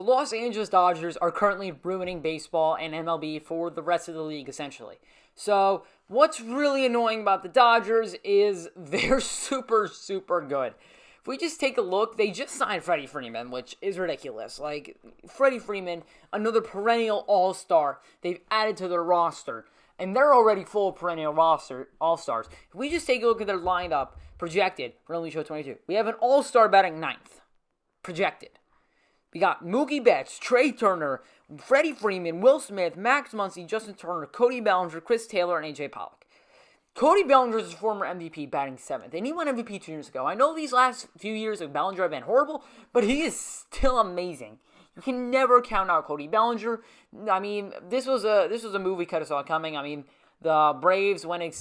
The Los Angeles Dodgers are currently ruining baseball and MLB for the rest of the league, essentially. So, what's really annoying about the Dodgers is they're super, super good. If we just take a look, they just signed Freddie Freeman, which is ridiculous. Like, Freddie Freeman, another perennial all-star, they've added to their roster. And they're already full of perennial roster all-stars. If we just take a look at their lineup, projected, for MLB Show 22, we have an all-star batting ninth, projected. We got Mookie Betts, Trey Turner, Freddie Freeman, Will Smith, Max Muncy, Justin Turner, Cody Bellinger, Chris Taylor, and A.J. Pollock. Cody Bellinger is a former MVP batting 7th, and he won MVP 2 years ago. I know these last few years of Bellinger have been horrible, but he is still amazing. You can never count out Cody Bellinger. I mean, this was a move we could have saw coming. I mean, the Braves, when they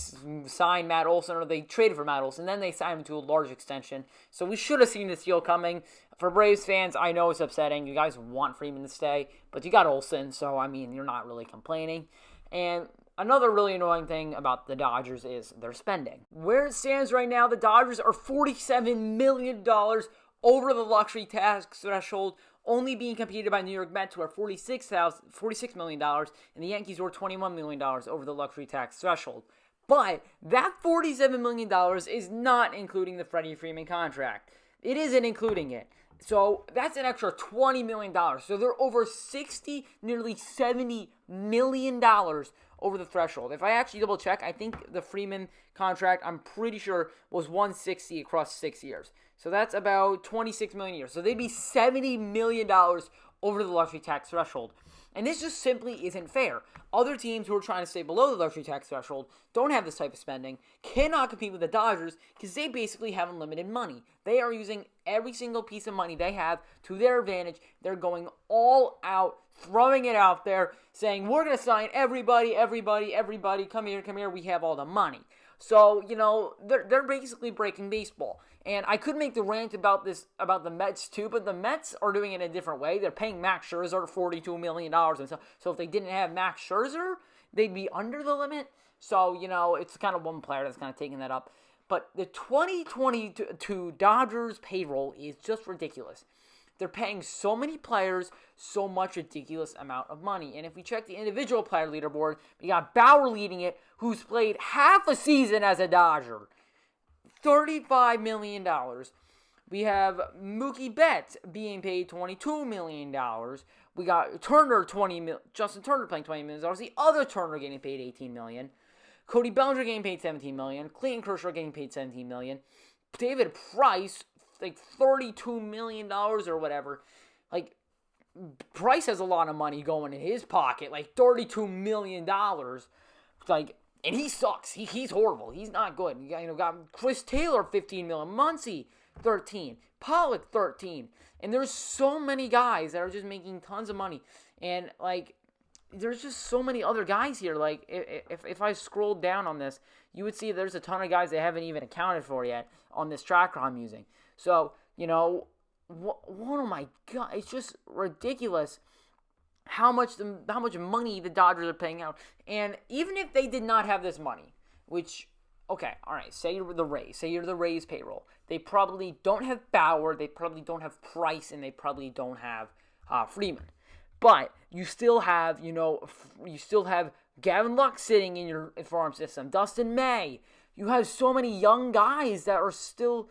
signed Matt Olson, or they traded for Matt Olson, then they signed him to a large extension. So we should have seen this deal coming. For Braves fans, I know it's upsetting. You guys want Freeman to stay, but you got Olson, so, I mean, you're not really complaining. And another really annoying thing about the Dodgers is their spending. Where it stands right now, the Dodgers are $47 million over the luxury tax threshold, only being competed by New York Mets, who are $46 million, and the Yankees who are $21 million over the luxury tax threshold. But that $47 million is not including the Freddie Freeman contract. It isn't including it. So that's an extra $20 million. So they're over nearly $70 million over the threshold. If I actually double check, I think the Freeman contract, I'm pretty sure, was $160 across 6 years. So that's about $26 million a year. So they'd be $70 million over the luxury tax threshold. And this just simply isn't fair. Other teams who are trying to stay below the luxury tax threshold don't have this type of spending, cannot compete with the Dodgers because they basically have unlimited money. They are using every single piece of money they have to their advantage. They're going all out, throwing it out there, saying, we're going to sign everybody, come here, we have all the money. So, they're basically breaking baseball. And I could make the rant about the Mets too, but the Mets are doing it in a different way. They're paying Max Scherzer $42 million. And so if they didn't have Max Scherzer, they'd be under the limit. So, it's kind of one player that's kind of taking that up. But the 2022 Dodgers payroll is just ridiculous. They're paying so many players so much ridiculous amount of money. And if we check the individual player leaderboard, we got Bauer leading it, who's played half a season as a Dodger. $35 million. We have Mookie Betts being paid $22 million. We got Turner, Justin Turner playing $20 million. The other Turner getting paid $18 million. Cody Bellinger getting paid $17 million. Clayton Kershaw getting paid $17 million. David Price, like $32 million or whatever. Like, Price has a lot of money going in his pocket, like $32 million. Like, and he sucks. He's horrible. He's not good. You got Chris Taylor, $15 million. Muncy, $13. Pollock, $13. And there's so many guys that are just making tons of money. And, like, there's just so many other guys here. Like, if I scrolled down on this, you would see there's a ton of guys they haven't even accounted for yet on this tracker I'm using. So, oh my God, it's just ridiculous how much money the Dodgers are paying out. And even if they did not have this money, which, okay, all right, say you're the Rays payroll. They probably don't have Bauer, they probably don't have Price, and they probably don't have Freeman. But you still have, Gavin Lux sitting in your farm system, Dustin May. You have so many young guys that are still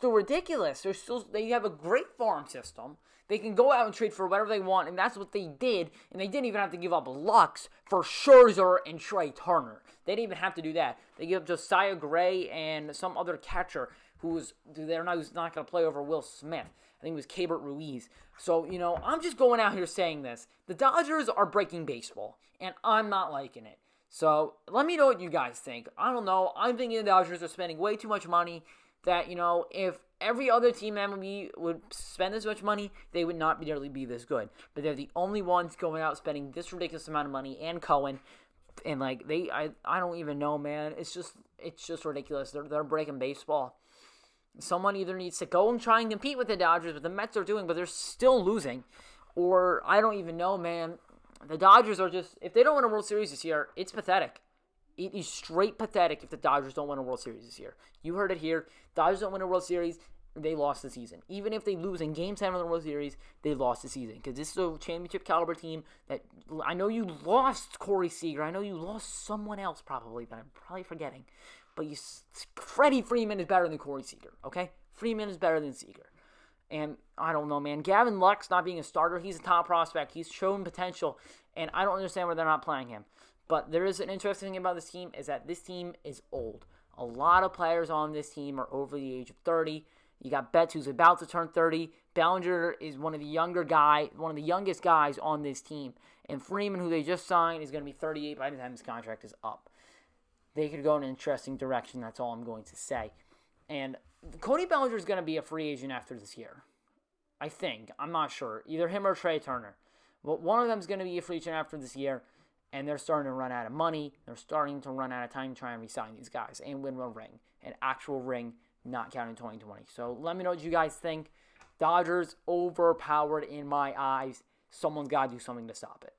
ridiculous. They have a great farm system. They can go out and trade for whatever they want, and that's what they did. And they didn't even have to give up Lux for Scherzer and Trey Turner. They didn't even have to do that. They gave up Josiah Gray and some other catcher who's not going to play over Will Smith. I think it was Keibert Ruiz. So, I'm just going out here saying this. The Dodgers are breaking baseball, and I'm not liking it. So, let me know what you guys think. I don't know. I'm thinking the Dodgers are spending way too much money. That, if every other team in MLB would spend this much money, they would not nearly be this good. But they're the only ones going out spending this ridiculous amount of money, and Cohen. And, like, I don't even know, man. It's just ridiculous. They're breaking baseball. Someone either needs to go and try and compete with the Dodgers, what the Mets are doing, but they're still losing. Or, I don't even know, man. The Dodgers are just, if they don't win a World Series this year, it's pathetic. It is straight pathetic if the Dodgers don't win a World Series this year. You heard it here. Dodgers don't win a World Series. they lost the season. Even if they lose in Game 7 of the World Series, they lost the season. Because this is a championship caliber team that I know you lost Corey Seager. I know you lost someone else probably that I'm probably forgetting. But Freddie Freeman is better than Corey Seager, okay? Freeman is better than Seager. And I don't know, man. Gavin Lux not being a starter, he's a top prospect. He's shown potential, and I don't understand why they're not playing him. But there is an interesting thing about this team is that this team is old. A lot of players on this team are over the age of 30. You got Betts, who's about to turn 30. Bellinger is one of the youngest guys on this team. And Freeman, who they just signed, is going to be 38 by the time his contract is up. They could go in an interesting direction. That's all I'm going to say. And Cody Bellinger is going to be a free agent after this year. I think. I'm not sure. Either him or Trey Turner. But one of them is going to be a free agent after this year. And they're starting to run out of money. They're starting to run out of time to try and re-sign these guys and win a ring. An actual ring, not counting 2020. So let me know what you guys think. Dodgers overpowered in my eyes. Someone's got to do something to stop it.